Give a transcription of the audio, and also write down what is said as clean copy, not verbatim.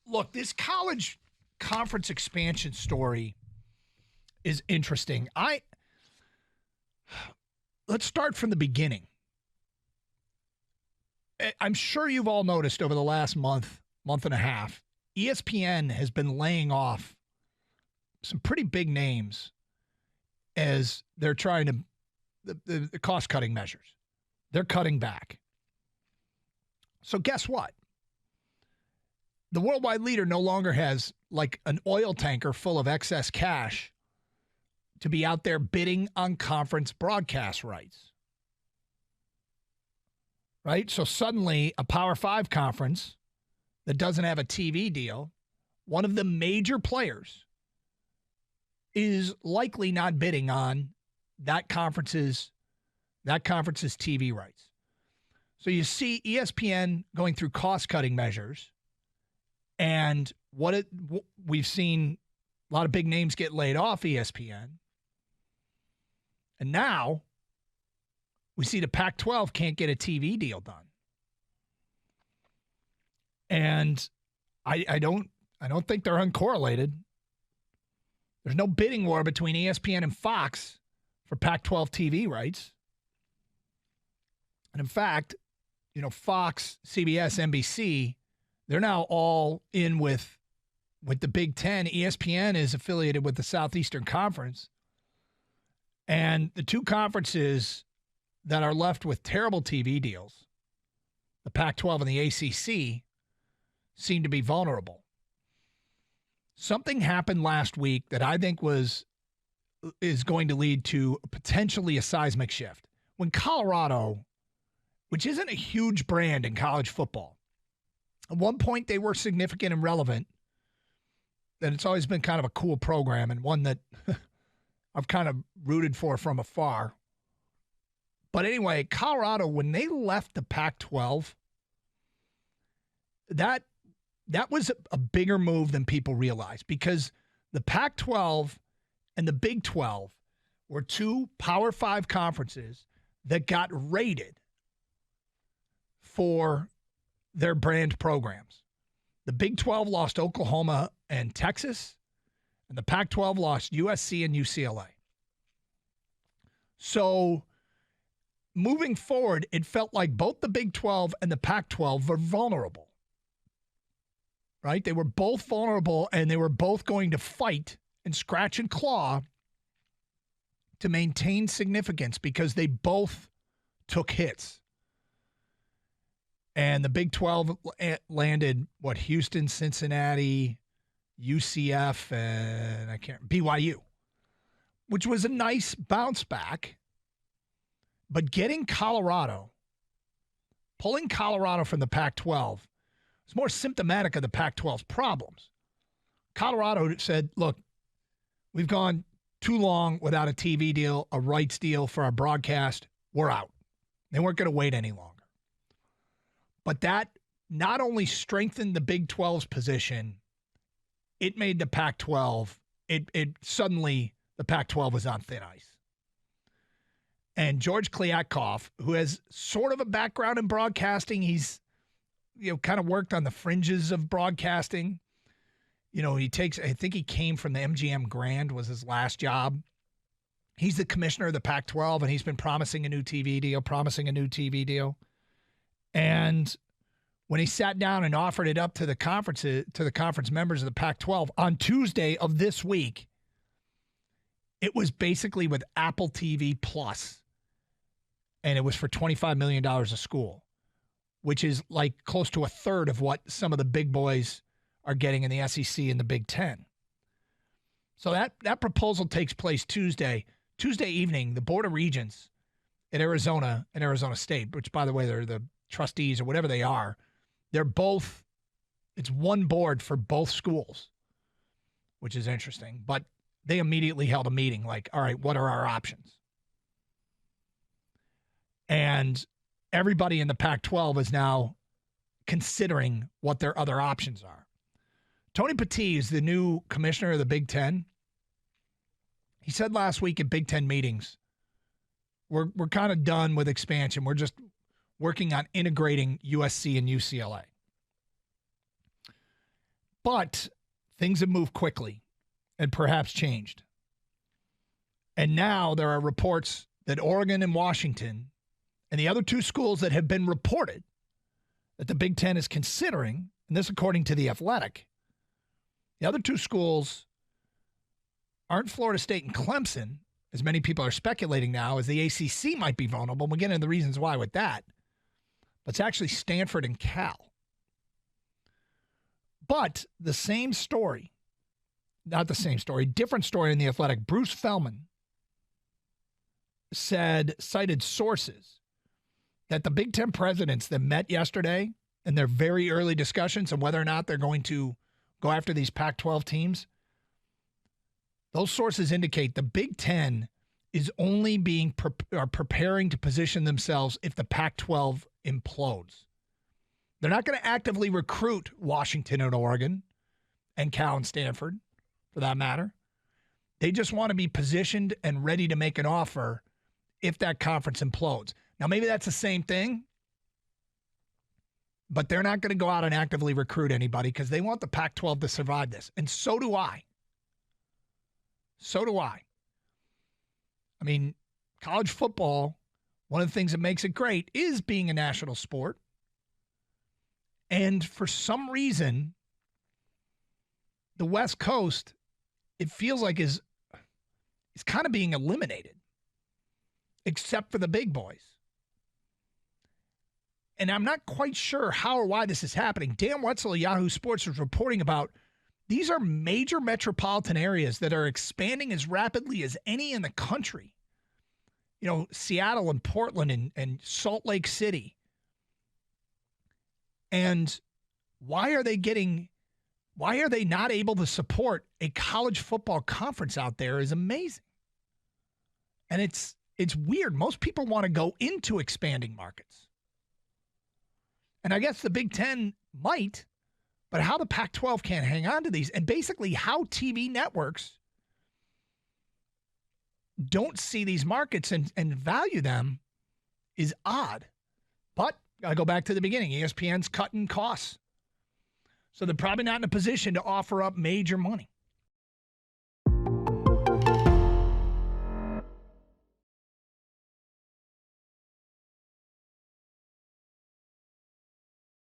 Look, this college conference expansion story is interesting. Let's start from the beginning. I'm sure you've all noticed over the last month and a half, ESPN has been laying off some pretty big names as they're trying to the cost-cutting measures. They're cutting back. So guess what? The worldwide leader no longer has like an oil tanker full of excess cash to be out there bidding on conference broadcast rights. Right? So suddenly a Power 5 conference that doesn't have a TV deal, one of the major players is likely not bidding on that conference's TV rights. So you see ESPN going through cost-cutting measures, and we've seen a lot of big names get laid off ESPN. And now we see the Pac-12 can't get a TV deal done. And I don't think they're uncorrelated. There's no bidding war between ESPN and Fox for Pac-12 TV rights. And in fact, Fox, CBS, NBC, they're now all in with the Big Ten. ESPN is affiliated with the Southeastern Conference. And the two conferences that are left with terrible TV deals, the Pac-12 and the ACC, seem to be vulnerable. Something happened last week that I think is going to lead to potentially a seismic shift. When Colorado, which isn't a huge brand in college football, at one point they were significant and relevant, that it's always been kind of a cool program and one that I've kind of rooted for from afar. But anyway, Colorado, when they left the Pac-12, that was a bigger move than people realize, because the Pac-12 and the Big 12 were two Power 5 conferences that got rated for their brand programs. The Big 12 lost Oklahoma and Texas, and the Pac-12 lost USC and UCLA. So moving forward, it felt like both the Big 12 and the Pac-12 were vulnerable. Right? They were both vulnerable, and they were both going to fight and scratch and claw to maintain significance because they both took hits. And the Big 12 landed, Houston, Cincinnati, UCF, and BYU, which was a nice bounce back. But pulling Colorado from the Pac-12, it's more symptomatic of the Pac-12's problems. Colorado said, look, we've gone too long without a TV deal, a rights deal for our broadcast. We're out. They weren't going to wait any longer. But that not only strengthened the Big 12's position, it made the Pac-12, suddenly the Pac-12 was on thin ice. And George Kliavkoff, who has sort of a background in broadcasting, he's kind of worked on the fringes of broadcasting. I think he came from the MGM Grand, was his last job. He's the commissioner of the Pac-12, and he's been promising a new TV deal. And when he sat down and offered it up to the conference members of the Pac-12 on Tuesday of this week, it was basically with Apple TV Plus, and it was for $25 million a school, which is like close to a third of what some of the big boys are getting in the SEC and the Big Ten. So that proposal takes place Tuesday evening. The Board of Regents at Arizona and Arizona State, which, by the way, they're the trustees or whatever they are, it's one board for both schools, which is interesting. But they immediately held a meeting like, all right, what are our options? And everybody in the Pac-12 is now considering what their other options are. Tony Petit is the new commissioner of the Big Ten. He said last week at Big Ten meetings, we're kind of done with expansion. We're just working on integrating USC and UCLA. But things have moved quickly and perhaps changed. And now there are reports that Oregon and Washington and the other two schools that have been reported that the Big Ten is considering, and this according to The Athletic, the other two schools aren't Florida State and Clemson, as many people are speculating now, as the ACC might be vulnerable. We'll get into the reasons why with that. But it's actually Stanford and Cal. But the same story, not the same story, different story in The Athletic. Bruce Feldman cited sources that the Big Ten presidents that met yesterday in their very early discussions of whether or not they're going to go after these Pac-12 teams, those sources indicate the Big Ten is only preparing to position themselves if the Pac-12 implodes. They're not going to actively recruit Washington and Oregon and Cal and Stanford, for that matter. They just want to be positioned and ready to make an offer if that conference implodes. Now, maybe that's the same thing, but they're not going to go out and actively recruit anybody because they want the Pac-12 to survive this. And so do I. So do I. I mean, college football, one of the things that makes it great is being a national sport. And for some reason, the West Coast, it feels like is kind of being eliminated, except for the big boys. And I'm not quite sure how or why this is happening. Dan Wetzel of Yahoo Sports was reporting about these are major metropolitan areas that are expanding as rapidly as any in the country. You know, Seattle and Portland and Salt Lake City. And why are they not able to support a college football conference out there is amazing. And it's weird. Most people want to go into expanding markets. And I guess the Big Ten might, but how the Pac-12 can't hang on to these, and basically how TV networks don't see these markets and value them is odd. But I go back to the beginning. ESPN's cutting costs. So they're probably not in a position to offer up major money.